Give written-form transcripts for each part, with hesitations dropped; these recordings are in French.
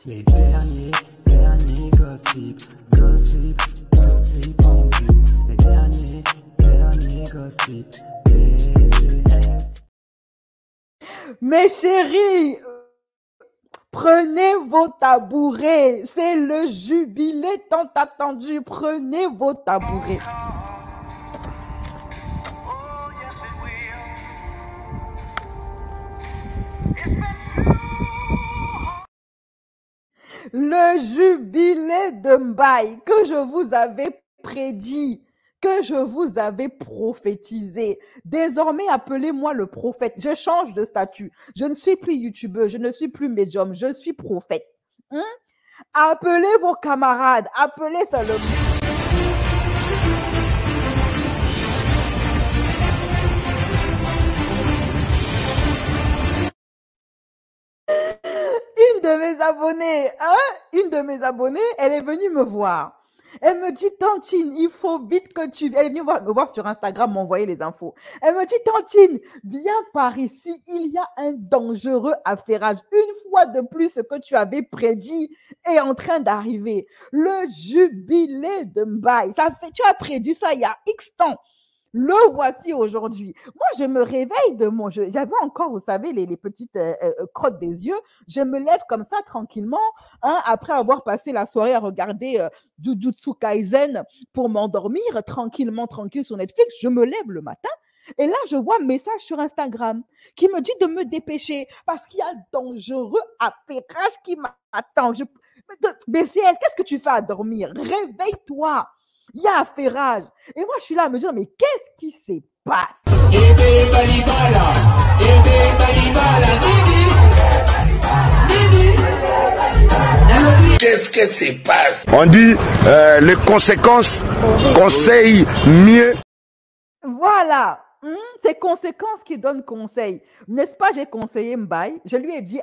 Les derniers gossip en vue. Les derniers gossip, BCS. Mes chéris, prenez vos tabourets. C'est le jubilé tant attendu. Prenez vos tabourets. Le jubilé de Mbaye que je vous avais prédit, que je vous avais prophétisé. Désormais, appelez-moi le prophète. Je change de statut. Je ne suis plus youtubeuse, je ne suis plus médium, je suis prophète. Appelez vos camarades, appelez seulement. Une de mes abonnées, elle est venue me voir. Elle me dit, Tantine, il faut vite que tu... Elle est venue me voir sur Instagram, m'envoyer les infos. Elle me dit, Tantine, viens par ici, il y a un dangereux affairage. Une fois de plus, ce que tu avais prédit est en train d'arriver. Le jubilé de Mbaye. Tu as prédit ça il y a X temps. Le voici aujourd'hui. Moi, je me réveille de mon jeu. J'avais encore, vous savez, les petites crottes des yeux. Je me lève comme ça tranquillement, après avoir passé la soirée à regarder Jujutsu Kaisen pour m'endormir tranquille sur Netflix. Je me lève le matin et là, je vois un message sur Instagram qui me dit de me dépêcher parce qu'il y a un dangereux affairage qui m'attend. BCS, qu'est-ce que tu fais à dormir? Réveille-toi. Il y a affairage. Et moi, je suis là à me dire, mais qu'est-ce qui se passe? Qu'est-ce qui se passe? On dit les conséquences conseillent mieux. Voilà. C'est conséquences qui donnent conseil. N'est-ce pas, j'ai conseillé Mbaye. Je lui ai dit,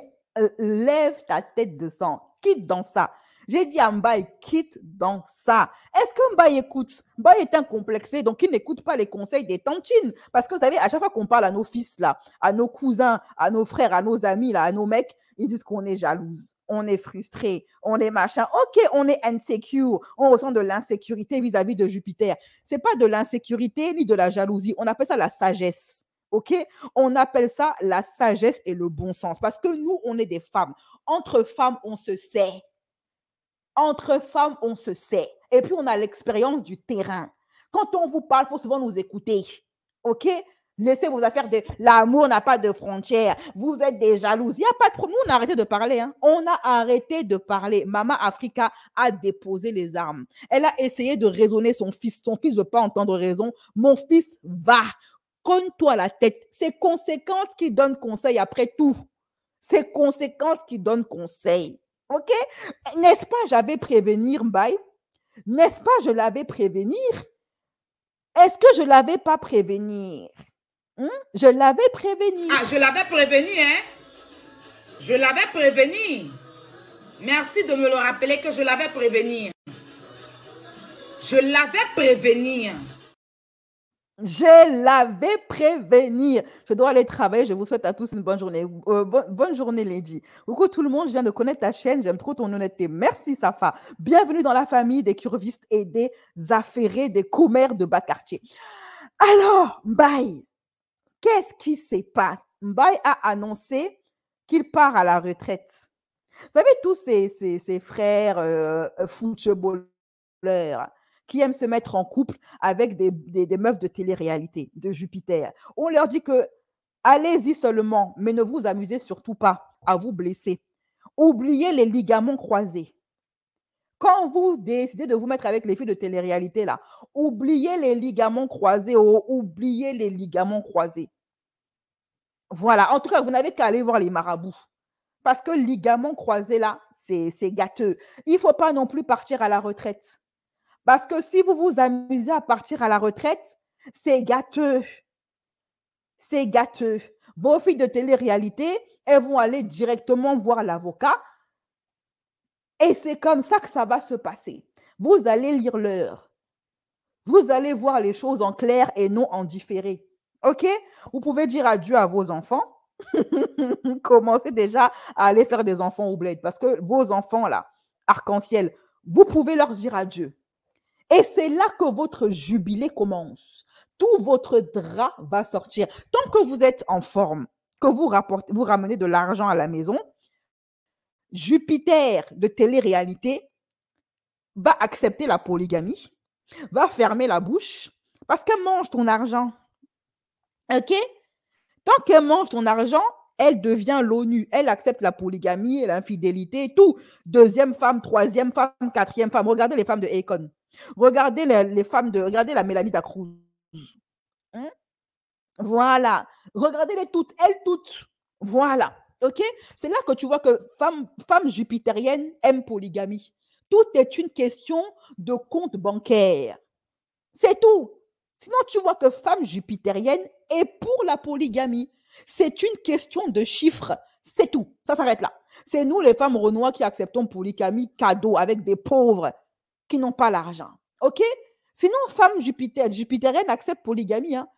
lève ta tête de sang. Quitte dans ça. J'ai dit à Mbaye, quitte dans ça. Est-ce que Mbaye écoute? Mbaye est incomplexé, donc il n'écoute pas les conseils des tantines. Parce que vous savez, à chaque fois qu'on parle à nos fils, là, à nos cousins, à nos frères, à nos amis, là, à nos mecs, ils disent qu'on est jalouse, on est frustré, on est machin. Ok, on est insecure, on ressent de l'insécurité vis-à-vis de Jupiter. C'est pas de l'insécurité ni de la jalousie, on appelle ça la sagesse. Ok, on appelle ça la sagesse et le bon sens. Parce que nous, on est des femmes. Entre femmes, on se sait. Entre femmes, on se sait. Et puis, on a l'expérience du terrain. Quand on vous parle, il faut souvent nous écouter. OK? Laissez vos affaires de... L'amour n'a pas de frontières. Vous êtes des jalouses. Il n'y a pas de problème. Nous, on a arrêté de parler. On a arrêté de parler. Maman Africa a déposé les armes. Elle a essayé de raisonner son fils. Son fils ne veut pas entendre raison. Mon fils va. Cogne-toi la tête. C'est conséquences qui donnent conseil après tout. C'est conséquences qui donnent conseil. OK? N'est-ce pas, j'avais prévenir Mbaye? N'est-ce pas, je l'avais prévenir? Est-ce que je ne l'avais pas prévenir? Je l'avais prévenir. Ah, je l'avais prévenu, hein? Je l'avais prévenu. Merci de me le rappeler que je l'avais prévenu. Je l'avais prévenu. Je l'avais prévenir. Je dois aller travailler. Je vous souhaite à tous une bonne journée. Bonne journée, Lady. Coucou tout le monde. Je viens de connaître ta chaîne. J'aime trop ton honnêteté. Merci, Safa. Bienvenue dans la famille des curvistes et des affairés, des commères de bas quartier. Alors, Mbaye, qu'est-ce qui se passe? Mbaye a annoncé qu'il part à la retraite. Vous savez, tous ces frères footballeurs qui aiment se mettre en couple avec des meufs de télé-réalité, de Jupiter. On leur dit que allez-y seulement, mais ne vous amusez surtout pas à vous blesser. Oubliez les ligaments croisés. Quand vous décidez de vous mettre avec les filles de télé-réalité, là, oubliez les ligaments croisés, oubliez les ligaments croisés. Voilà, en tout cas, vous n'avez qu'à aller voir les marabouts. Parce que ligaments croisés, là, c'est gâteux. Il ne faut pas non plus partir à la retraite. Parce que si vous vous amusez à partir à la retraite, c'est gâteux. C'est gâteux. Vos filles de télé-réalité, elles vont aller directement voir l'avocat. Et c'est comme ça que ça va se passer. Vous allez lire l'heure. Vous allez voir les choses en clair et non en différé. OK? Vous pouvez dire adieu à vos enfants. Commencez déjà à aller faire des enfants au bled parce que vos enfants là, arc-en-ciel, vous pouvez leur dire adieu. Et c'est là que votre jubilé commence. Tout votre drap va sortir. Tant que vous êtes en forme, que vous ramenez de l'argent à la maison, Jupiter de télé-réalité va accepter la polygamie, va fermer la bouche parce qu'elle mange ton argent. OK? Tant qu'elle mange ton argent, elle devient l'ONU. Elle accepte la polygamie, l'infidélité, tout. Deuxième femme, troisième femme, quatrième femme. Regardez les femmes de Akon. Regardez les femmes de... Regardez la Mélanie Dacruz. Hein? Voilà. Regardez-les toutes. Elles toutes. Voilà. OK? C'est là que tu vois que femme jupitérienne aime polygamie. Tout est une question de compte bancaire. C'est tout. Sinon, tu vois que femme jupitérienne est pour la polygamie. C'est une question de chiffres. C'est tout. Ça s'arrête là. C'est nous, les femmes renois, qui acceptons polygamie cadeau avec des pauvres qui n'ont pas l'argent. OK? Sinon, femme jupitérienne accepte polygamie. Hein.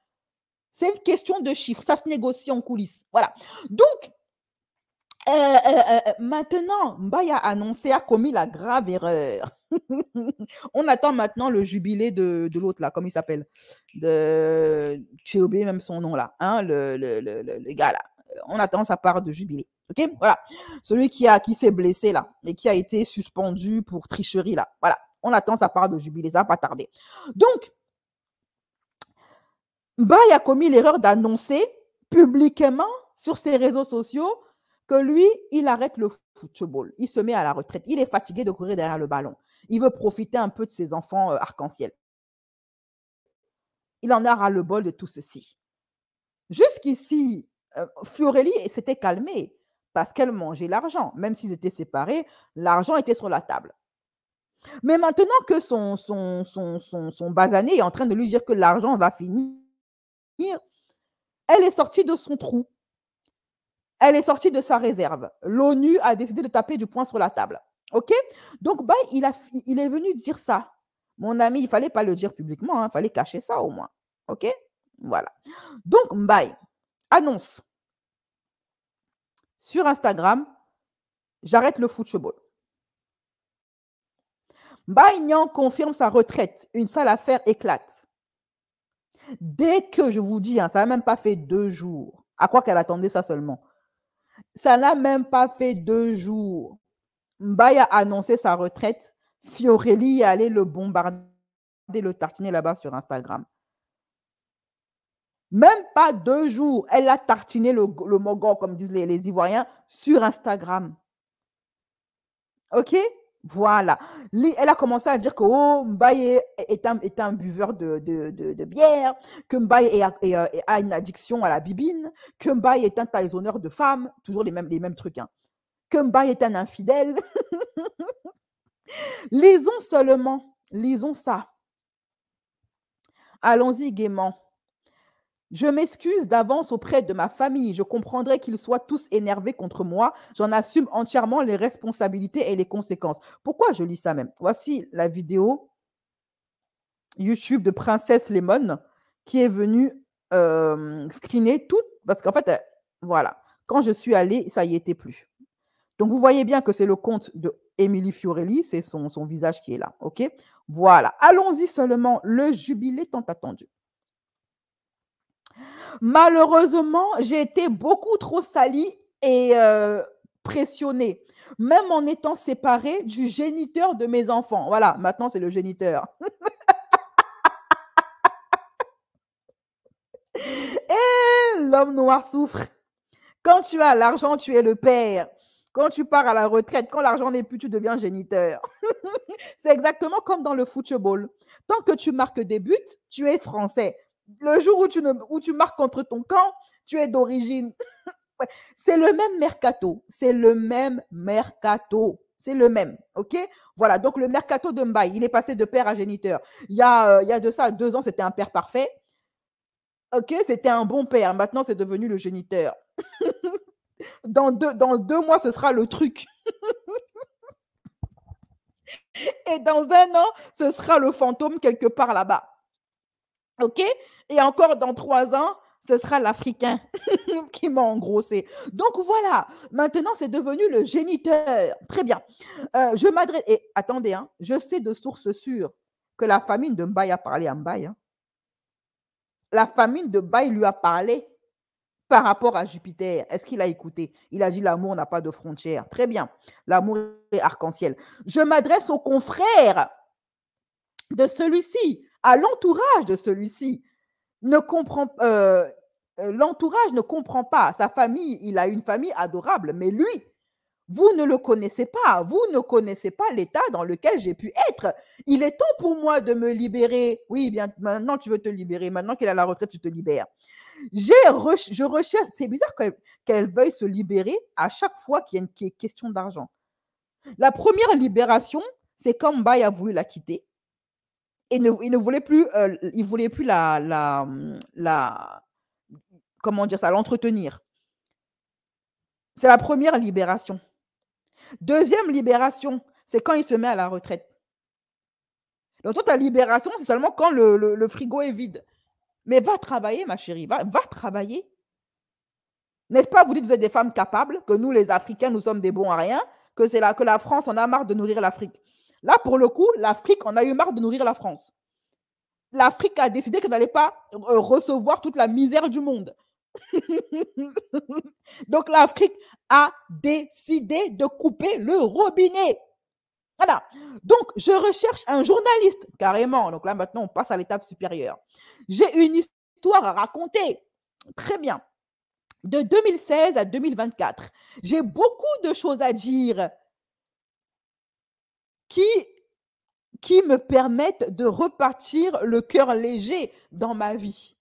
C'est une question de chiffres. Ça se négocie en coulisses. Voilà. Donc, maintenant, Mbaye a annoncé, a commis la grave erreur. On attend maintenant le jubilé de l'autre là, comme il s'appelle. J'ai oublié même son nom là, hein, le gars là. On attend sa part de jubilé. OK? Voilà. Celui qui s'est blessé là et qui a été suspendu pour tricherie là. Voilà. On attend sa part de jubilé. Ça va pas tarder. Donc, Mbaye a commis l'erreur d'annoncer publiquement sur ses réseaux sociaux que lui, il arrête le football. Il se met à la retraite. Il est fatigué de courir derrière le ballon. Il veut profiter un peu de ses enfants arc-en-ciel. Il en a ras-le-bol de tout ceci. Jusqu'ici, Fiorelli s'était calmé parce qu'elle mangeait l'argent. Même s'ils étaient séparés, l'argent était sur la table. Mais maintenant que son basané est en train de lui dire que l'argent va finir, elle est sortie de son trou. Elle est sortie de sa réserve. L'ONU a décidé de taper du poing sur la table. OK? Donc, il est venu dire ça. Mon ami, il ne fallait pas le dire publiquement. Il fallait cacher ça au moins. OK? Voilà. Donc, Mbaye annonce sur Instagram, j'arrête le football. Mbaye Niang confirme sa retraite. Une sale affaire éclate. Dès que, je vous dis, ça n'a même pas fait 2 jours. À quoi qu'elle attendait ça seulement? Ça n'a même pas fait 2 jours. Mbaye a annoncé sa retraite. Fiorelli est allé le bombarder, le tartiner là-bas sur Instagram. Même pas 2 jours. Elle a tartiné le mogor, comme disent les Ivoiriens, sur Instagram. OK? Voilà. Elle a commencé à dire que Mbaye est un buveur de bière, que Mbaye a une addiction à la bibine, que Mbaye est un taillonneur de femmes, toujours les mêmes trucs, hein. Que Mbaye est un infidèle. Lisons seulement, lisons ça. Allons-y gaiement. Je m'excuse d'avance auprès de ma famille. Je comprendrai qu'ils soient tous énervés contre moi. J'en assume entièrement les responsabilités et les conséquences. Pourquoi je lis ça même? Voici la vidéo YouTube de Princesse Lemon qui est venue screener tout. Parce qu'en fait, voilà, quand je suis allée, ça y était plus. Donc, vous voyez bien que c'est le compte de Émilie Fiorelli. C'est son visage qui est là. OK? Voilà. Allons-y seulement. Le jubilé tant attendu. Malheureusement, j'ai été beaucoup trop salie et pressionnée, même en étant séparée du géniteur de mes enfants. Voilà, maintenant c'est le géniteur. Et l'homme noir souffre. Quand tu as l'argent, tu es le père. Quand tu pars à la retraite, quand l'argent n'est plus, tu deviens géniteur. C'est exactement comme dans le football. Tant que tu marques des buts, tu es français. Le jour où tu marques contre ton camp, tu es d'origine. C'est le même mercato. C'est le même mercato. C'est le même. OK? Voilà. Donc, le mercato de Mbaye, il est passé de père à géniteur. Il y a de ça 2 ans, c'était un père parfait. OK? C'était un bon père. Maintenant, c'est devenu le géniteur. Dans 2 mois, ce sera le truc. Et dans 1 an, ce sera le fantôme quelque part là-bas. OK? Et encore dans 3 ans, ce sera l'Africain. qui m'a engrossé. Donc voilà, maintenant c'est devenu le géniteur. Très bien. Je m'adresse. Et attendez, hein, je sais de sources sûres que la famille de Mbaye a parlé à Mbaye. Hein. La famille de Mbaye lui a parlé par rapport à Jupiter. Est-ce qu'il a écouté? Il a dit l'amour n'a pas de frontières. Très bien. L'amour est arc-en-ciel. Je m'adresse aux confrères de celui-ci, à l'entourage de celui-ci. L'entourage ne comprend pas. Sa famille, il a une famille adorable, mais lui, vous ne le connaissez pas. Vous ne connaissez pas l'état dans lequel j'ai pu être. Il est temps pour moi de me libérer. Oui, bien, maintenant tu veux te libérer. Maintenant qu'il est à la retraite, tu te libères. Je recherche. C'est bizarre qu'elle veuille se libérer à chaque fois qu'il y a une question d'argent. La première libération, c'est quand Mbaye a voulu la quitter. Et il ne voulait plus, comment dire ça, l'entretenir. C'est la première libération. Deuxième libération, c'est quand il se met à la retraite. Donc, toi, ta libération, c'est seulement quand le frigo est vide. Mais va travailler, ma chérie, va travailler. N'est-ce pas, vous dites que vous êtes des femmes capables, que nous, les Africains, nous sommes des bons à rien, que la France, on a marre de nourrir l'Afrique. Là, pour le coup, l'Afrique, on a eu marre de nourrir la France. L'Afrique a décidé qu'elle n'allait pas recevoir toute la misère du monde. Donc, l'Afrique a décidé de couper le robinet. Voilà. Donc, je recherche un journaliste, carrément. Donc là, maintenant, on passe à l'étape supérieure. J'ai une histoire à raconter. Très bien. De 2016 à 2024, j'ai beaucoup de choses à dire qui me permettent de repartir le cœur léger dans ma vie.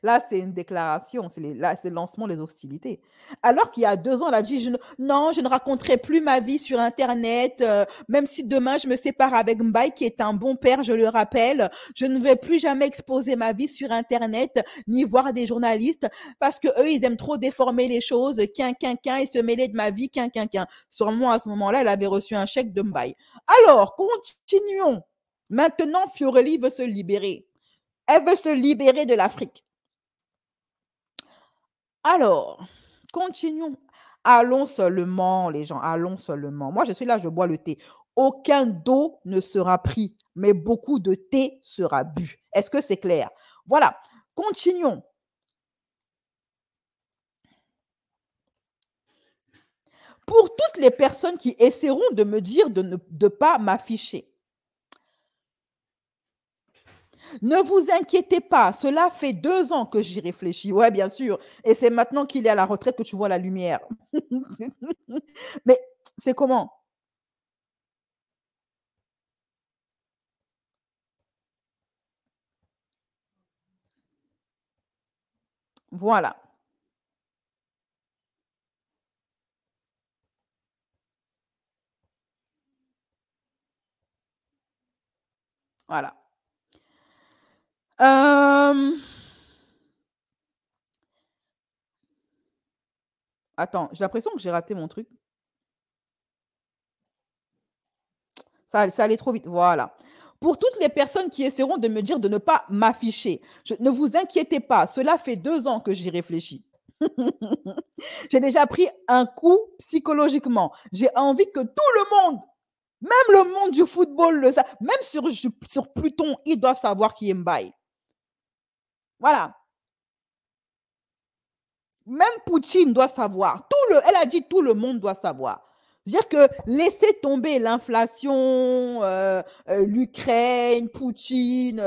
Là, c'est une déclaration, c'est le lancement des hostilités. Alors qu'il y a 2 ans, elle a dit, je ne raconterai plus ma vie sur Internet, même si demain je me sépare avec Mbaye, qui est un bon père, je le rappelle, je ne vais plus jamais exposer ma vie sur Internet, ni voir des journalistes, parce que eux, ils aiment trop déformer les choses, et se mêler de ma vie, Sûrement, à ce moment-là, elle avait reçu un chèque de Mbaye. Alors, continuons. Maintenant, Fiorelli veut se libérer. Elle veut se libérer de l'Afrique. Alors, continuons. Allons seulement, les gens, allons seulement. Moi, je suis là, je bois le thé. Aucun d'eau ne sera pris, mais beaucoup de thé sera bu. Est-ce que c'est clair? Voilà, continuons. Pour toutes les personnes qui essaieront de me dire de ne pas m'afficher, ne vous inquiétez pas, cela fait 2 ans que j'y réfléchis. Ouais, bien sûr. Et c'est maintenant qu'il est à la retraite que tu vois la lumière. Mais c'est comment? Voilà. Voilà. Attends, j'ai l'impression que j'ai raté mon truc. Ça allait trop vite. Voilà. Pour toutes les personnes qui essaieront de me dire de ne pas m'afficher, ne vous inquiétez pas, cela fait 2 ans que j'y réfléchis. J'ai déjà pris un coup psychologiquement. J'ai envie que tout le monde, même le monde du football, même sur Pluton, ils doivent savoir qui est Mbaye. Voilà. Même Poutine doit savoir. Elle a dit tout le monde doit savoir. C'est-à-dire que laisser tomber l'inflation, l'Ukraine, Poutine,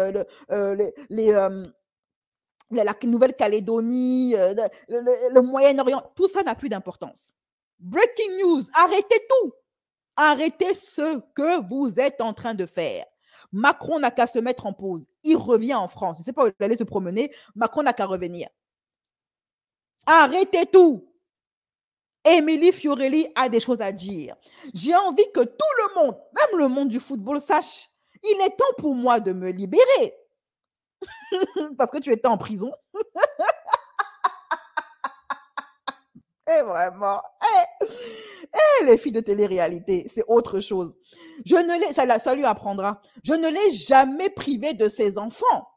la Nouvelle-Calédonie, le Moyen-Orient, tout ça n'a plus d'importance. Breaking news, arrêtez tout. Arrêtez ce que vous êtes en train de faire. Macron n'a qu'à se mettre en pause. Il revient en France. Je ne sais pas où il allait se promener. Macron n'a qu'à revenir. Arrêtez tout. Émilie Fiorelli a des choses à dire. J'ai envie que tout le monde, même le monde du football, sache, il est temps pour moi de me libérer. Parce que tu étais en prison. Et vraiment, les filles de télé-réalité, c'est autre chose. Ça lui apprendra. Je ne l'ai jamais privé de ses enfants.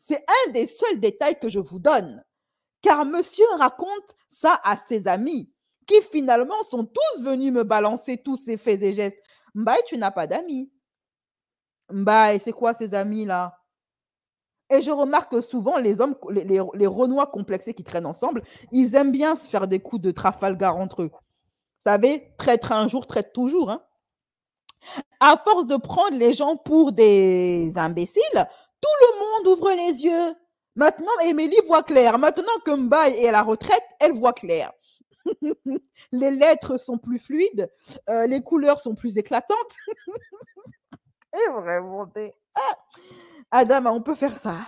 C'est un des seuls détails que je vous donne. Car monsieur raconte ça à ses amis, qui finalement sont tous venus me balancer tous ces faits et gestes. Mbaye, tu n'as pas d'amis. Mbaye, c'est quoi ces amis-là? Et je remarque que souvent, les hommes, les Renois complexés qui traînent ensemble, ils aiment bien se faire des coups de Trafalgar entre eux. Vous savez, traître un jour, traître toujours. Hein. À force de prendre les gens pour des imbéciles, tout le monde ouvre les yeux. Maintenant, Émilie voit clair. Maintenant que Mbaye est à la retraite, elle voit clair. Les lettres sont plus fluides, les couleurs sont plus éclatantes. Et vraiment, Adama, on peut faire ça.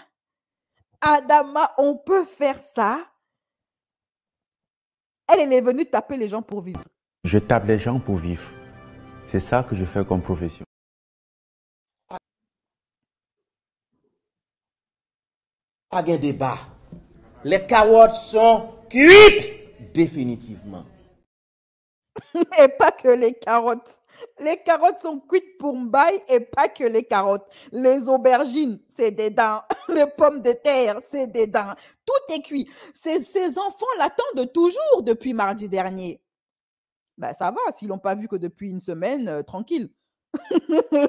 Adama, on peut faire ça. Elle est venue taper les gens pour vivre. Je tape les gens pour vivre. C'est ça que je fais comme profession. Pas de débat. Les carottes sont cuites définitivement. Et pas que les carottes. Les carottes sont cuites pour Mbaye et pas que les carottes. Les aubergines, c'est des dents. Les pommes de terre, c'est des dents. Tout est cuit. Ces enfants l'attendent toujours depuis mardi dernier. Ben, ça va, s'ils l'ont pas vu que depuis une semaine, tranquille.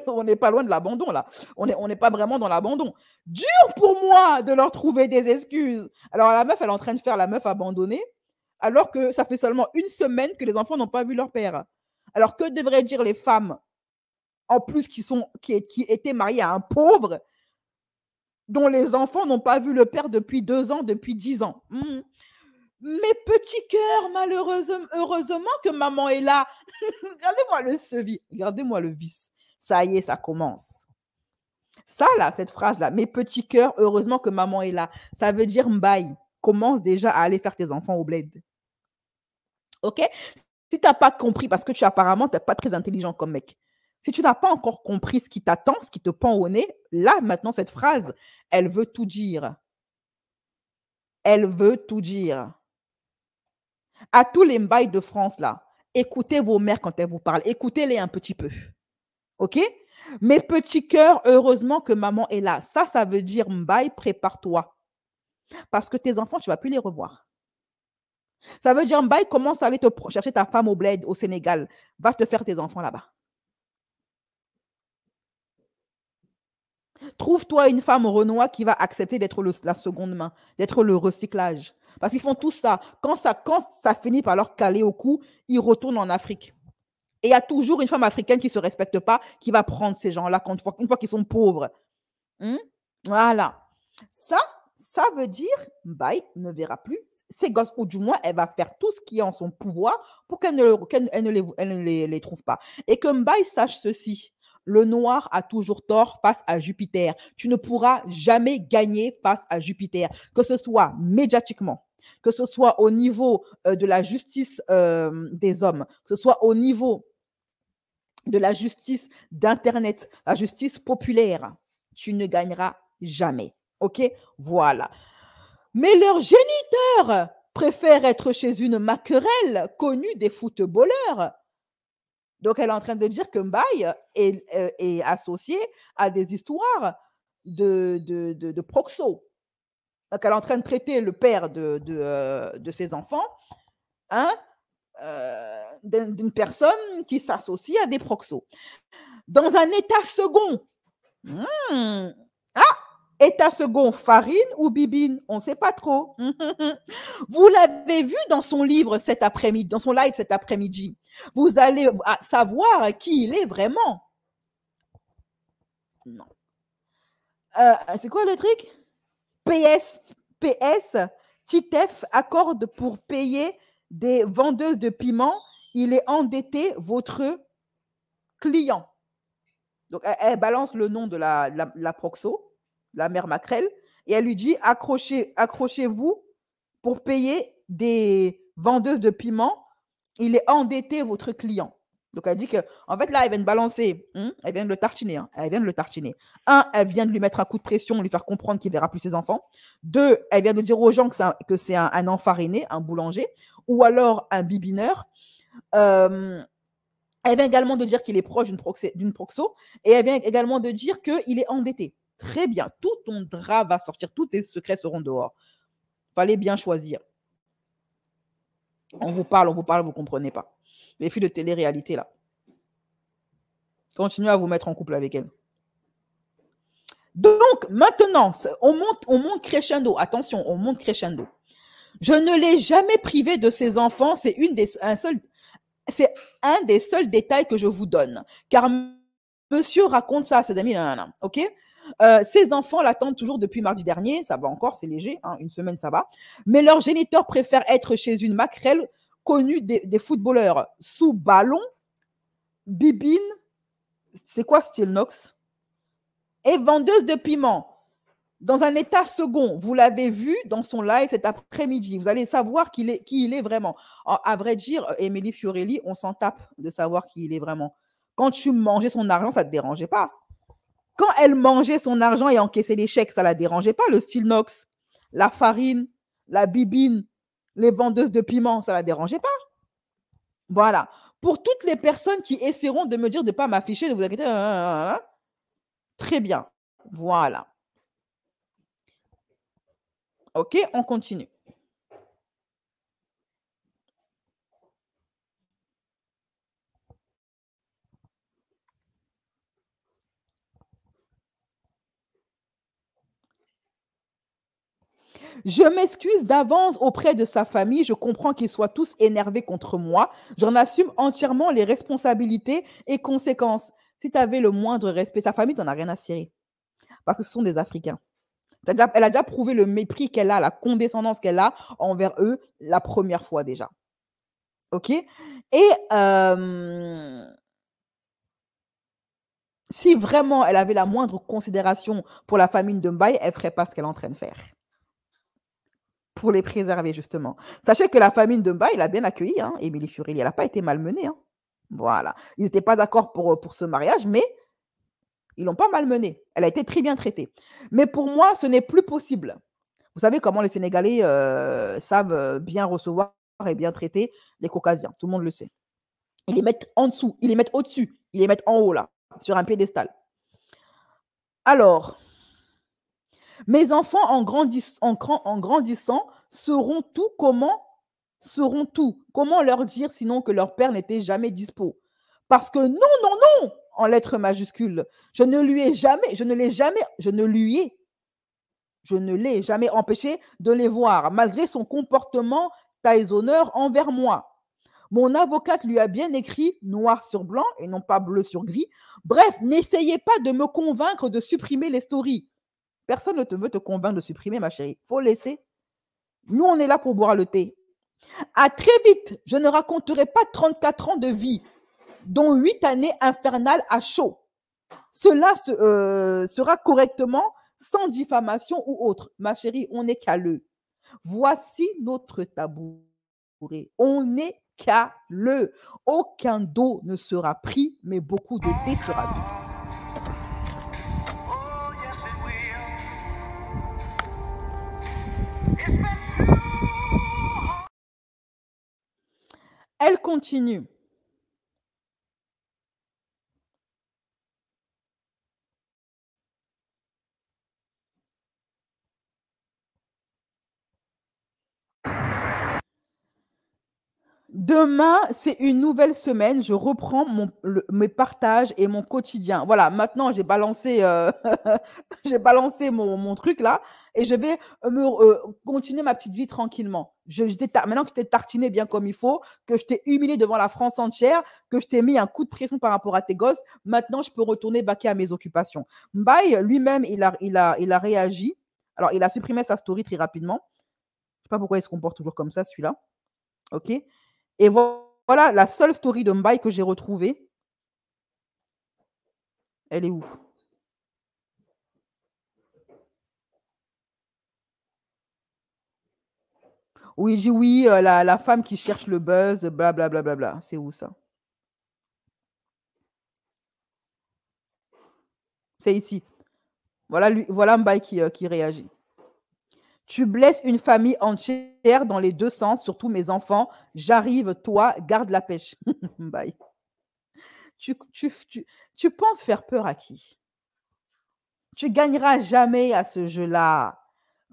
On n'est pas loin de l'abandon là. On n'est pas vraiment dans l'abandon. Dur pour moi de leur trouver des excuses. Alors la meuf, elle est en train de faire la meuf abandonnée, alors que ça fait seulement une semaine que les enfants n'ont pas vu leur père. Alors que devraient dire les femmes, en plus qui étaient mariées à un pauvre, dont les enfants n'ont pas vu le père depuis 2 ans, depuis 10 ans. Mes petits cœurs, malheureusement, heureusement que maman est là. Regardez-moi regardez-moi le vice. Ça y est, ça commence. Ça là, cette phrase-là, mes petits cœurs, heureusement que maman est là. Ça veut dire Mbaye, commence déjà à aller faire tes enfants au bled. Ok? Si tu n'as pas compris, parce que apparemment, tu n'es pas très intelligent comme mec. Si tu n'as pas encore compris ce qui t'attend, ce qui te pend au nez, là, maintenant, cette phrase, elle veut tout dire. Elle veut tout dire. À tous les Mbaye de France, là, écoutez vos mères quand elles vous parlent. Écoutez-les un petit peu. OK? Mes petits cœurs, heureusement que maman est là. Ça veut dire Mbaye, prépare-toi. Parce que tes enfants, tu ne vas plus les revoir. Ça veut dire Mbaye, commence à aller te chercher ta femme au bled, au Sénégal. Va te faire tes enfants là-bas. Trouve-toi une femme Renoir qui va accepter d'être la seconde main, d'être le recyclage. Parce qu'ils font tout ça. Quand ça finit par leur caler au cou, ils retournent en Afrique. Et il y a toujours une femme africaine qui ne se respecte pas, qui va prendre ces gens-là une fois qu'ils sont pauvres. Voilà. Ça veut dire Mbaye ne verra plus ses gosses, ou du moins, elle va faire tout ce qui est en son pouvoir pour qu'elle ne les trouve pas. Et que Mbaye sache ceci. Le noir a toujours tort face à Jupiter. Tu ne pourras jamais gagner face à Jupiter, que ce soit médiatiquement, que ce soit au niveau de la justice des hommes, que ce soit au niveau de la justice d'Internet, la justice populaire. Tu ne gagneras jamais. OK? Voilà. Mais leur géniteur préfère être chez une maquerelle connue des footballeurs. Donc, elle est en train de dire que Mbaye est associé à des histoires de proxo. Donc, elle est en train de traiter le père de ses enfants d'une personne qui s'associe à des proxos. Dans un état second, état second, Farine ou Bibine, on ne sait pas trop. Vous l'avez vu dans son livre cet après-midi, dans son live cet après-midi. Vous allez savoir qui il est vraiment. Non. C'est quoi le truc? PS, Titef accorde pour payer des vendeuses de piments. Il est endetté, votre client. Donc, elle balance le nom de la proxo, la mère Macrel, et elle lui dit accrochez-vous pour payer des vendeuses de piments. Il est endetté, votre client. Donc, elle dit que, en fait, là, elle vient de balancer, elle vient de le tartiner. Elle vient de le tartiner. 1, elle vient de lui mettre un coup de pression, lui faire comprendre qu'il ne verra plus ses enfants. 2, elle vient de dire aux gens que c'est un enfariné, un boulanger, ou alors un bibineur. Elle vient également de dire qu'il est proche d'une proxo, et elle vient également de dire qu'il est endetté. Très bien. Tout ton drap va sortir. Tous tes secrets seront dehors. Fallait bien choisir. On vous parle, vous ne comprenez pas. Les filles de télé-réalité, là. Continuez à vous mettre en couple avec elles. Donc, maintenant, on monte crescendo. Attention, on monte crescendo. Je ne l'ai jamais privé de ses enfants. C'est un des seuls détails que je vous donne. Car monsieur raconte ça à ses amis. OK? Ses enfants l'attendent toujours depuis mardi dernier. Ça va encore, c'est léger. Hein, une semaine, ça va. Mais leur géniteur préfère être chez une maquerelle connue des footballeurs sous ballon, bibine, c'est quoi style Nox? Et vendeuse de piment. Dans un état second, vous l'avez vu dans son live cet après-midi. Vous allez savoir qui il est vraiment. À vrai dire, Émilie Fiorelli, on s'en tape de savoir qui il est vraiment. Quand tu mangeais son argent, ça ne te dérangeait pas. Quand elle mangeait son argent et encaissait les chèques, ça ne la dérangeait pas, le style Nox. La farine, la bibine, les vendeuses de piment, ça ne la dérangeait pas. Voilà. Pour toutes les personnes qui essaieront de me dire de ne pas m'afficher, de vous inquiéter, très bien. Voilà. OK, on continue. Je m'excuse d'avance auprès de sa famille. Je comprends qu'ils soient tous énervés contre moi. J'en assume entièrement les responsabilités et conséquences. Si tu avais le moindre respect, sa famille, tu n'en as rien à cirer. Parce que ce sont des Africains. Elle a déjà prouvé le mépris qu'elle a, la condescendance qu'elle a envers eux la première fois déjà. OK? Et si vraiment elle avait la moindre considération pour la famille de Mbaye, elle ne ferait pas ce qu'elle est en train de faire. Pour les préserver, justement. Sachez que la famille de Mbaye, il a bien accueilli, hein, Émilie Fiorelli. Elle n'a pas été malmenée. Hein. Voilà. Ils n'étaient pas d'accord pour ce mariage, mais ils l'ont pas malmenée. Elle a été très bien traitée. Mais pour moi, ce n'est plus possible. Vous savez comment les Sénégalais savent bien recevoir et bien traiter les Caucasiens. Tout le monde le sait. Ils les mettent en dessous, ils les mettent au-dessus, ils les mettent en haut, là, sur un piédestal. Alors, mes enfants, en grandissant, seront tout. Comment leur dire sinon que leur père n'était jamais dispo? Parce que non, en lettres majuscules, je ne l'ai jamais empêché de les voir, malgré son comportement trahissonneur envers moi. Mon avocate lui a bien écrit noir sur blanc et non pas bleu sur gris. Bref, n'essayez pas de me convaincre de supprimer les stories. Personne ne veut te convaincre de supprimer, ma chérie. Faut laisser. Nous, on est là pour boire le thé. À très vite, je ne raconterai pas 34 ans de vie, dont 8 années infernales à chaud. Cela sera correctement, sans diffamation ou autre. Ma chérie, on est caleux. Voici notre tabouret. On est caleux. Aucun dos ne sera pris, mais beaucoup de thé sera bu. Elle continue. Demain, c'est une nouvelle semaine. Je reprends mes partages et mon quotidien. Voilà, maintenant, j'ai balancé, mon truc là et je vais continuer ma petite vie tranquillement. Maintenant que je t'ai tartiné bien comme il faut, que je t'ai humilié devant la France entière, que je t'ai mis un coup de pression par rapport à tes gosses, maintenant, je peux retourner baquer à mes occupations. Mbaye, lui-même, il a réagi. Alors, il a supprimé sa story très rapidement. Je ne sais pas pourquoi il se comporte toujours comme ça, celui-là. OK? Et voilà la seule story de Mbaye que j'ai retrouvée. Elle est où? Oui, j'ai oui, la femme qui cherche le buzz, blablabla. Bla, bla, bla. C'est où ça? C'est ici. Voilà Mbaye qui réagit. Tu blesses une famille entière dans les deux sens, surtout mes enfants. J'arrive, toi, garde la pêche. Mbaye. Tu penses faire peur à qui? Tu gagneras jamais à ce jeu-là.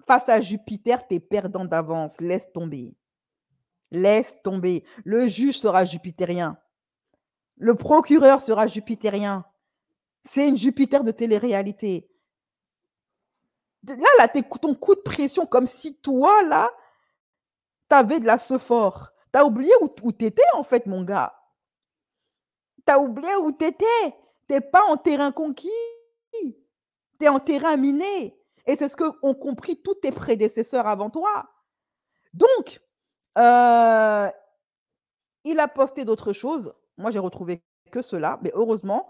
Face à Jupiter, tu es perdant d'avance. Laisse tomber. Laisse tomber. Le juge sera jupitérien. Le procureur sera jupitérien. C'est une Jupiter de télé-réalité. Là, ton coup de pression, comme si toi, là, t'avais de la sephore. T'as oublié où t'étais, en fait, mon gars. T'as oublié où t'étais. T'es pas en terrain conquis. T'es en terrain miné. Et c'est ce qu'ont compris tous tes prédécesseurs avant toi. Donc, il a posté d'autres choses. Moi, j'ai retrouvé que cela. Mais heureusement,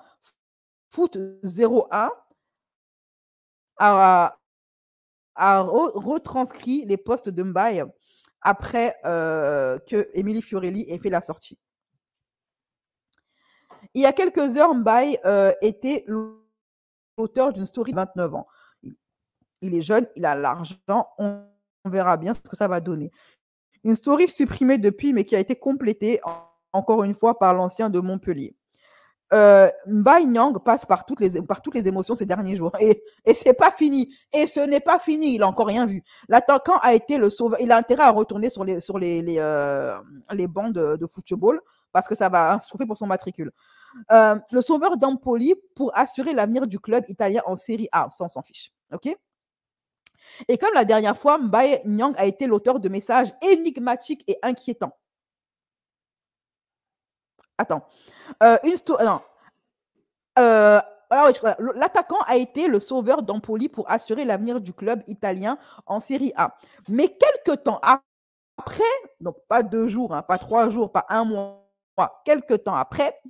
Foot 01 a retranscrit les posts de Mbaye après que Émilie Fiorelli ait fait la sortie. Il y a quelques heures, Mbaye était l'auteur d'une story de 29 ans. Il est jeune, il a l'argent, on verra bien ce que ça va donner. Une story supprimée depuis, mais qui a été complétée, encore une fois, par l'ancien de Montpellier. Mbaye Niang passe par toutes les émotions ces derniers jours. Et c'est pas fini. Et ce n'est pas fini. Il n'a encore rien vu. L'attaquant a été le sauveur. Il a intérêt à retourner sur les bancs de football parce que ça va chauffer pour son matricule. Le sauveur d'Empoli pour assurer l'avenir du club italien en Série A. Ça, on s'en fiche. OK? Et comme la dernière fois, Mbaye Niang a été l'auteur de messages énigmatiques et inquiétants. Attends. L'attaquant a été le sauveur d'Empoli pour assurer l'avenir du club italien en Série A. Mais quelques temps après, donc pas 2 jours, pas 3 jours, pas 1 mois, quelques temps après,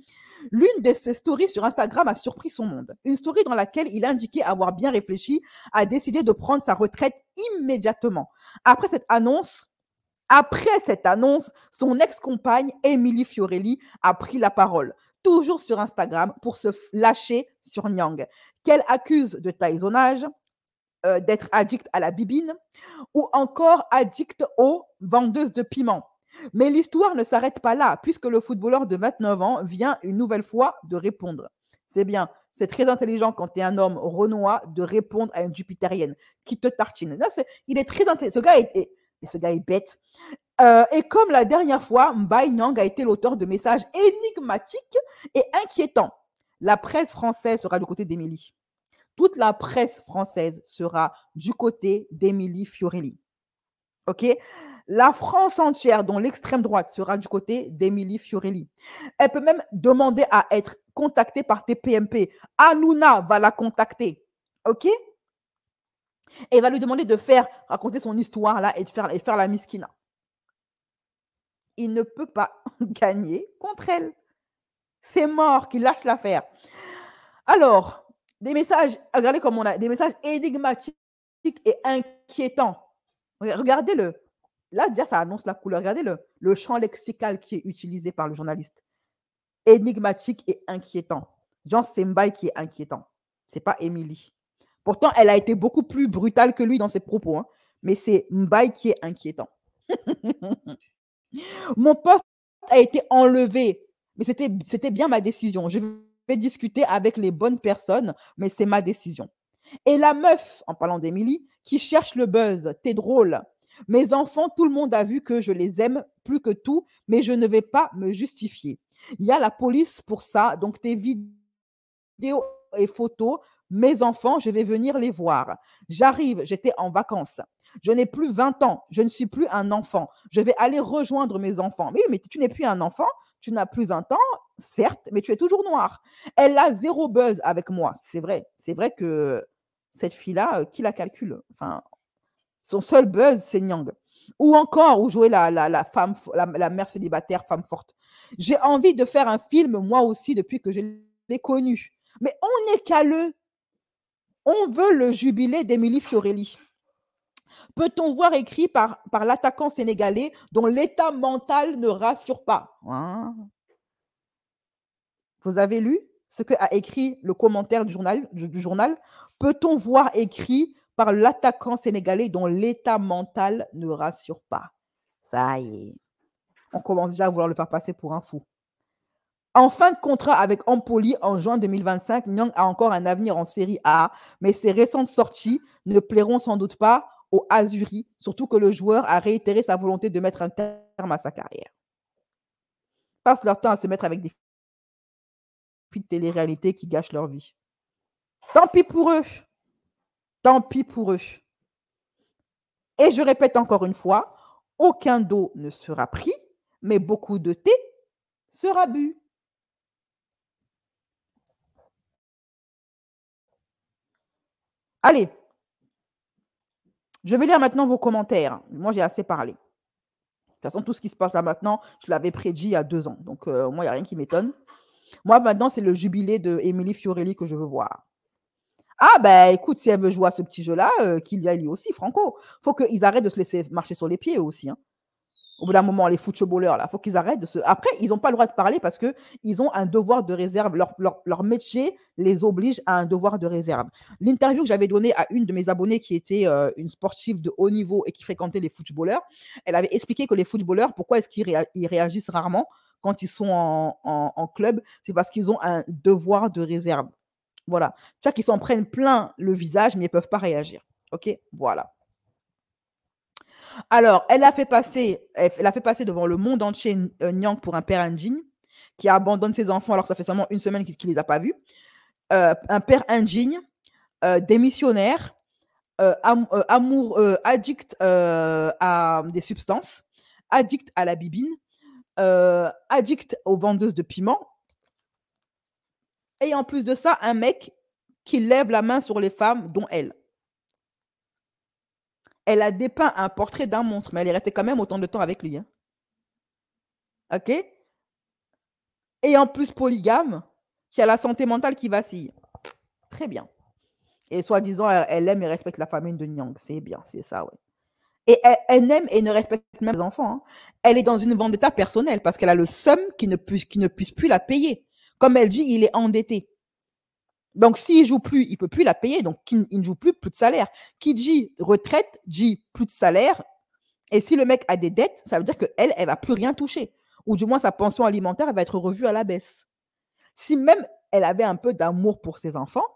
l'une de ses stories sur Instagram a surpris son monde. Une story dans laquelle il indiquait avoir bien réfléchi, a décidé de prendre sa retraite immédiatement. Après cette annonce, son ex-compagne, Émilie Fiorelli, a pris la parole, toujours sur Instagram, pour se lâcher sur Niang, qu'elle accuse de taillonnage, d'être addict à la bibine, ou encore addict aux vendeuses de piment. Mais l'histoire ne s'arrête pas là, puisque le footballeur de 29 ans vient une nouvelle fois de répondre. C'est bien, c'est très intelligent quand tu es un homme renois de répondre à une jupitérienne qui te tartine. Là, il est très intelligent. Ce gars est bête. Et comme la dernière fois, Mbaye Niang a été l'auteur de messages énigmatiques et inquiétants. La presse française sera du côté d'Émilie. Toute la presse française sera du côté d'Émilie Fiorelli. OK? La France entière, dont l'extrême droite, sera du côté d'Émilie Fiorelli. Elle peut même demander à être contactée par TPMP. Hanouna va la contacter. OK? Et elle va lui demander de raconter son histoire là et de faire la miskina. Il ne peut pas gagner contre elle. C'est mort qu'il lâche l'affaire. Alors, des messages, regardez comme on a des messages énigmatiques et inquiétants. Regardez-le. Là, déjà, ça annonce la couleur. Regardez le champ lexical qui est utilisé par le journaliste. Énigmatique et inquiétant. Genre, c'est Mbaye qui est inquiétant. C'est pas Émilie. Pourtant, elle a été beaucoup plus brutale que lui dans ses propos. Hein. Mais c'est Mbaye qui est inquiétant. Mon poste a été enlevé. Mais c'était bien ma décision. Je vais discuter avec les bonnes personnes, mais c'est ma décision. Et la meuf, en parlant d'Émilie, qui cherche le buzz, t'es drôle. Mes enfants, tout le monde a vu que je les aime plus que tout, mais je ne vais pas me justifier. Il y a la police pour ça, donc tes vidéos et photos, mes enfants, je vais venir les voir. J'arrive, j'étais en vacances. Je n'ai plus 20 ans, je ne suis plus un enfant. Je vais aller rejoindre mes enfants. Mais oui, mais tu n'es plus un enfant, tu n'as plus 20 ans, certes, mais tu es toujours noir. Elle a zéro buzz avec moi, c'est vrai. C'est vrai que cette fille-là, qui la calcule? Enfin, son seul buzz, c'est Niang. Ou encore, où jouer la femme, la mère célibataire, femme forte. J'ai envie de faire un film, moi aussi, depuis que je l'ai connue. Mais on est caleux. On veut le jubilé d'Émilie Fiorelli. Peut-on voir écrit par l'attaquant sénégalais dont l'état mental ne rassure pas? Hein? Vous avez lu ce qu'a écrit le commentaire du journal? Peut-on voir écrit par l'attaquant sénégalais dont l'état mental ne rassure pas? Ça y est. On commence déjà à vouloir le faire passer pour un fou. En fin de contrat avec Empoli en juin 2025, Nyang a encore un avenir en Série A, mais ses récentes sorties ne plairont sans doute pas aux Azuris, surtout que le joueur a réitéré sa volonté de mettre un terme à sa carrière. Ils passent leur temps à se mettre avec des filles de télé-réalité qui gâchent leur vie. Tant pis pour eux. Tant pis pour eux. Et je répète encore une fois, aucun dos ne sera pris, mais beaucoup de thé sera bu. Allez, je vais lire maintenant vos commentaires. Moi, j'ai assez parlé. De toute façon, tout ce qui se passe là maintenant, je l'avais prédit il y a 2 ans. Donc, moi, il n'y a rien qui m'étonne. Moi, maintenant, c'est le jubilé de Émilie Fiorelli que je veux voir. Ah, ben, écoute, si elle veut jouer à ce petit jeu-là, qu'il y aille lui aussi, Franco. Il faut qu'ils arrêtent de se laisser marcher sur les pieds eux aussi. Hein. Au bout d'un moment, les footballeurs, là, il faut qu'ils arrêtent de se... Après, ils n'ont pas le droit de parler parce qu'ils ont un devoir de réserve. Leur métier les oblige à un devoir de réserve. L'interview que j'avais donnée à une de mes abonnées qui était une sportive de haut niveau et qui fréquentait les footballeurs, elle avait expliqué que les footballeurs, pourquoi est-ce qu'ils réagissent rarement quand ils sont en club? C'est parce qu'ils ont un devoir de réserve. Voilà. C'est-à-dire qu'ils s'en prennent plein le visage, mais ils ne peuvent pas réagir. OK? Voilà. Alors, elle a fait passer devant le monde entier Nyang pour un père indigne qui abandonne ses enfants alors que ça fait seulement 1 semaine qu'il ne les a pas vus. Un père indigne, démissionnaire, addict à des substances, addict à la bibine, addict aux vendeuses de piments. Et en plus de ça, un mec qui lève la main sur les femmes, dont elle. Elle a dépeint un portrait d'un monstre, mais elle est restée quand même autant de temps avec lui. Hein. OK? Et en plus polygame, qui a la santé mentale qui vacille. Très bien. Et soi-disant, elle aime et respecte la famille de Nyang. C'est bien, c'est ça, ouais. Et elle aime et ne respecte même les enfants. Hein. Elle est dans une vendetta personnelle parce qu'elle a le seum qui ne puisse plus la payer. Comme elle dit, il est endetté. Donc, s'il ne joue plus, il ne peut plus la payer. Donc, il ne joue plus de salaire. Qui dit retraite, dit plus de salaire. Et si le mec a des dettes, ça veut dire qu'elle, elle ne va plus rien toucher. Ou du moins, sa pension alimentaire, elle va être revue à la baisse. Si même elle avait un peu d'amour pour ses enfants,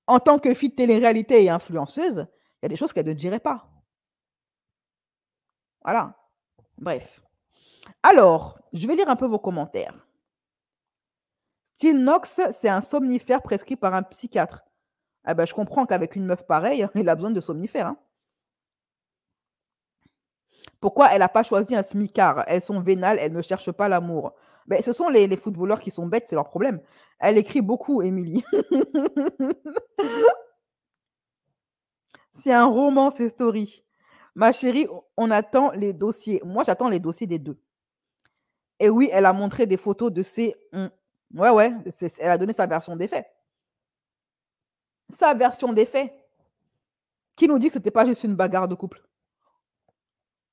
en tant que fille de télé-réalité et influenceuse, il y a des choses qu'elle ne dirait pas. Voilà. Bref. Alors, je vais lire un peu vos commentaires. Stilnox, c'est un somnifère prescrit par un psychiatre. Ah ben, je comprends qu'avec une meuf pareille, il a besoin de somnifères. Hein. Pourquoi elle n'a pas choisi un smicard? Elles sont vénales, elles ne cherchent pas l'amour. Ben, ce sont les footballeurs qui sont bêtes, c'est leur problème. Elle écrit beaucoup, Émilie. C'est un roman, ces stories. Ma chérie, on attend les dossiers. Moi, j'attends les dossiers des 2. Et oui, elle a montré des photos de ses... Ouais, elle a donné sa version des faits. Sa version des faits. Qui nous dit que ce n'était pas juste une bagarre de couple?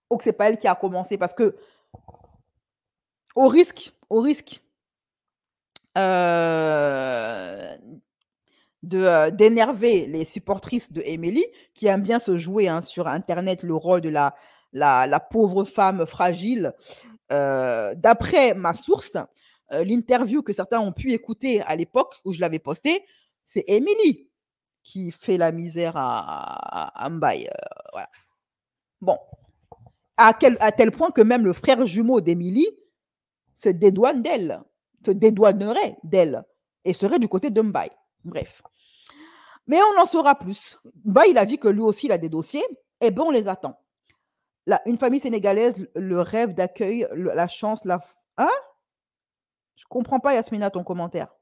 Ou que ce n'est pas elle qui a commencé? Parce que, au risque d'énerver les supportrices de Émilie, qui aiment bien se jouer sur Internet le rôle de la pauvre femme fragile, d'après ma source, l'interview que certains ont pu écouter à l'époque où je l'avais postée, c'est Émilie qui fait la misère à Mbaye. Voilà. Bon. À tel point que même le frère jumeau d'Émilie se dédouanerait d'elle et serait du côté de Mbaye. Bref. Mais on en saura plus. Mbaye, il a dit que lui aussi, il a des dossiers. Eh bien, on les attend. Une famille sénégalaise, le rêve d'accueil, la chance, Hein? Je comprends pas, Yasmina, ton commentaire.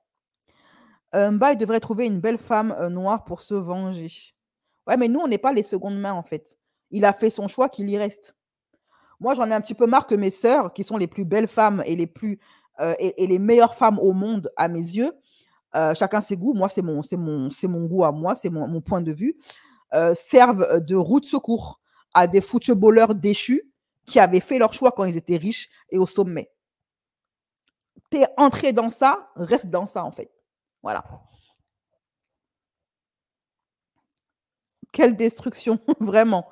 Mbaye devrait trouver une belle femme noire pour se venger. Ouais, mais nous, on n'est pas les secondes mains, en fait. Il a fait son choix, qu'il y reste. Moi, j'en ai un petit peu marre que mes sœurs, qui sont les plus belles femmes et les meilleures femmes au monde à mes yeux, chacun ses goûts, moi, c'est mon goût à moi, c'est mon point de vue, servent de roue de secours à des footballeurs déchus qui avaient fait leur choix quand ils étaient riches et au sommet. T'es entré dans ça, reste dans ça, en fait. Voilà. Quelle destruction, vraiment.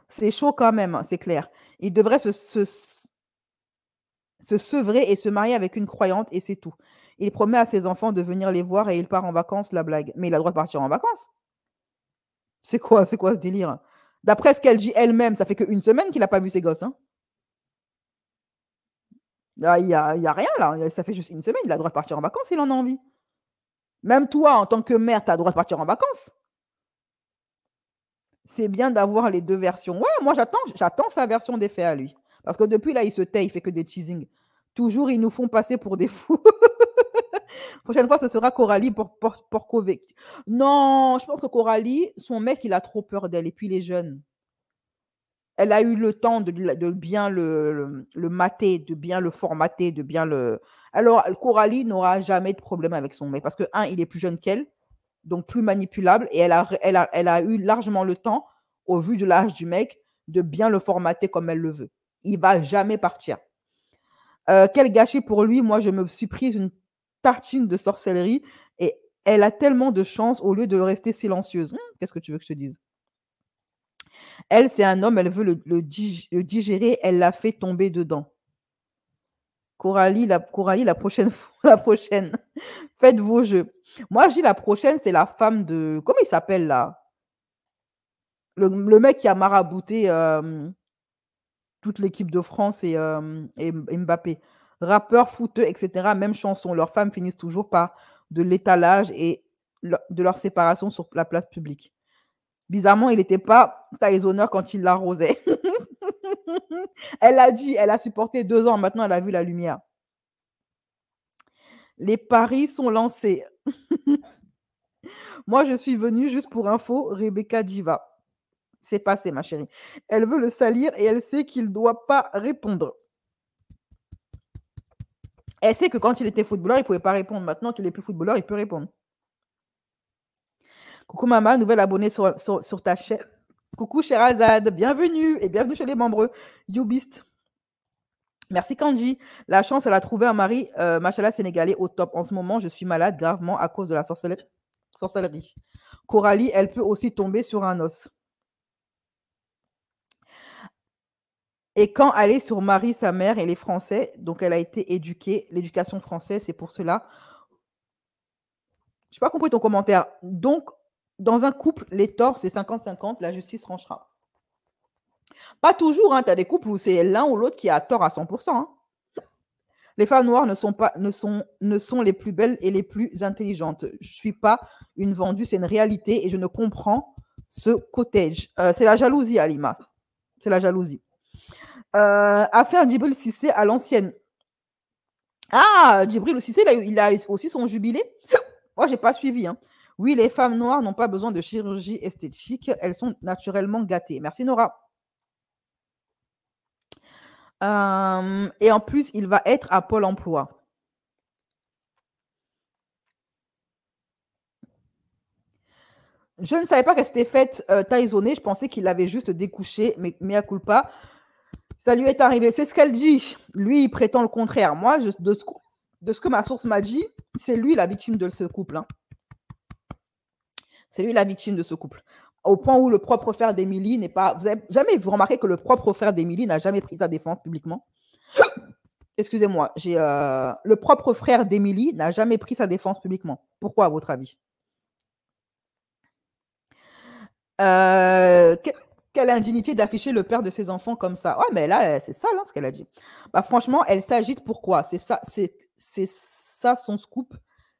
C'est chaud quand même, c'est clair. Il devrait se sevrer et se marier avec une croyante et c'est tout. Il promet à ses enfants de venir les voir et il part en vacances, la blague. Mais il a le droit de partir en vacances. C'est quoi ce délire? D'après ce qu'elle dit elle-même, ça fait qu'une semaine qu'il n'a pas vu ses gosses. Hein. Là, il y a rien là. Ça fait juste une semaine. Il a le droit de partir en vacances s'il en a envie. Même toi, en tant que mère, tu as le droit de partir en vacances. C'est bien d'avoir les deux versions. Ouais, moi, j'attends sa version des faits à lui. Parce que depuis là, il se tait, il fait que des teasings. Toujours, ils nous font passer pour des fous. Prochaine fois, ce sera Coralie pour Kovic. Non, je pense que Coralie, son mec, il a trop peur d'elle. Et puis, il est jeune. Elle a eu le temps de bien le mater, de bien le formater, de bien le... Alors, Coralie n'aura jamais de problème avec son mec. Parce que, un, il est plus jeune qu'elle, donc plus manipulable. Et elle a eu largement le temps, au vu de l'âge du mec, de bien le formater comme elle le veut. Il ne va jamais partir. Quel gâchis pour lui. Moi, je me suis prise une tartine de sorcellerie et elle a tellement de chance au lieu de rester silencieuse. Qu'est-ce que tu veux que je te dise? Elle, c'est un homme, elle veut le digérer, elle l'a fait tomber dedans. Coralie, la prochaine fois, la prochaine. Faites vos jeux. Moi, je dis la prochaine, c'est la femme de... Comment il s'appelle là? Le mec qui a marabouté toute l'équipe de France et Mbappé. Rappeurs, footeux, etc. Même chanson. Leurs femmes finissent toujours par de l'étalage et de leur séparation sur la place publique. Bizarrement, il n'était pas Tysoner quand il l'arrosait. Elle a dit, elle a supporté 2 ans. Maintenant, elle a vu la lumière. Les paris sont lancés. Moi, je suis venue juste pour info. Rebecca Diva. C'est passé, ma chérie. Elle veut le salir et elle sait qu'il ne doit pas répondre. Elle sait que quand il était footballeur, il ne pouvait pas répondre. Maintenant qu'il n'est plus footballeur, il peut répondre. Coucou maman, nouvelle abonnée sur ta chaîne. Coucou Sherazade, bienvenue et bienvenue chez les membres YouBeast. Merci Kanji. La chance, elle a trouvé un mari, machallah sénégalais au top. En ce moment, je suis malade gravement à cause de la sorcellerie. Coralie, elle peut aussi tomber sur un os. Et quand elle est sur Marie, sa mère, elle est française, donc elle a été éduquée, l'éducation française, c'est pour cela. Je n'ai pas compris ton commentaire. Donc, dans un couple, les torts, c'est 50-50, la justice tranchera. Pas toujours, hein, tu as des couples où c'est l'un ou l'autre qui a tort à 100%. Hein. Les femmes noires ne sont les plus belles et les plus intelligentes. Je ne suis pas une vendue, c'est une réalité et je ne comprends ce cottage. C'est la jalousie, Alima. C'est la jalousie. Affaire Djibril Cissé à l'ancienne. Ah, Djibril Cissé, il a aussi son jubilé. Moi, je n'ai pas suivi. Hein. Oui, les femmes noires n'ont pas besoin de chirurgie esthétique. Elles sont naturellement gâtées. Merci, Nora. Et en plus, il va être à Pôle emploi. Je ne savais pas qu'elle s'était faite taïsonner. Je pensais qu'il avait juste découché, mais mea culpa. Ça lui est arrivé. C'est ce qu'elle dit. Lui, il prétend le contraire. Moi, de ce que ma source m'a dit, c'est lui la victime de ce couple. Hein. C'est lui la victime de ce couple. Au point où le propre frère d'Émilie n'est pas... Vous n'avez jamais remarqué que le propre frère d'Émilie n'a jamais pris sa défense publiquement? Excusez-moi. Le propre frère d'Émilie n'a jamais pris sa défense publiquement. Pourquoi, à votre avis? Quelle indignité d'afficher le père de ses enfants comme ça. Ouais, mais là, c'est ça, ce qu'elle a dit. Bah, franchement, elle s'agite. Pourquoi? C'est ça son scoop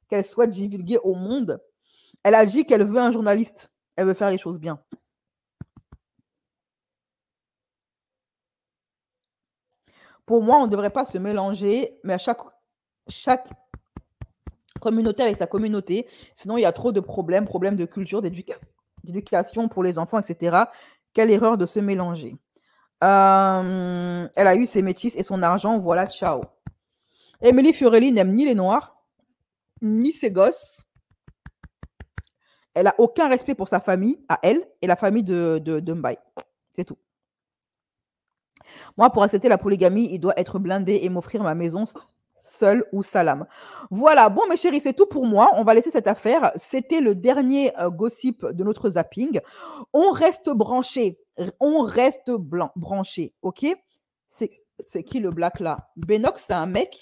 qu'elle souhaite divulguer au monde. Elle a dit qu'elle veut un journaliste. Elle veut faire les choses bien. Pour moi, on ne devrait pas se mélanger, mais à chaque communauté avec sa communauté. Sinon, il y a trop de problèmes de culture, d'éducation pour les enfants, etc. Quelle erreur de se mélanger. Elle a eu ses métis et son argent. Voilà, ciao. Émilie Fiorelli n'aime ni les Noirs, ni ses gosses. Elle n'a aucun respect pour sa famille, à elle, et la famille de Mbaye. C'est tout. Moi, pour accepter la polygamie, il doit être blindé et m'offrir ma maison seule ou salam. Voilà. Bon, mes chéris, c'est tout pour moi. On va laisser cette affaire. C'était le dernier gossip de notre zapping. On reste branché. On reste branché, OK? c'est qui le black là? Benox, c'est un mec,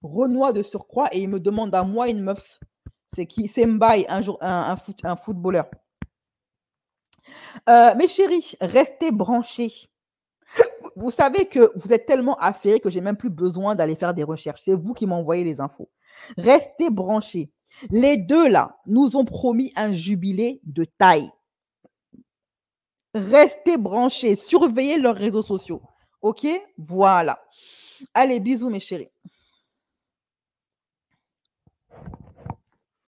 Renoir de surcroît, et il me demande à moi une meuf. C'est qui? C'est Mbaye, un footballeur. Mes chéris, restez branchés. Vous savez que vous êtes tellement affairés que j'ai même plus besoin d'aller faire des recherches. C'est vous qui m'envoyez les infos. Restez branchés. Les deux là nous ont promis un jubilé de taille. Restez branchés, surveillez leurs réseaux sociaux. Ok? Voilà. Allez, bisous mes chéris.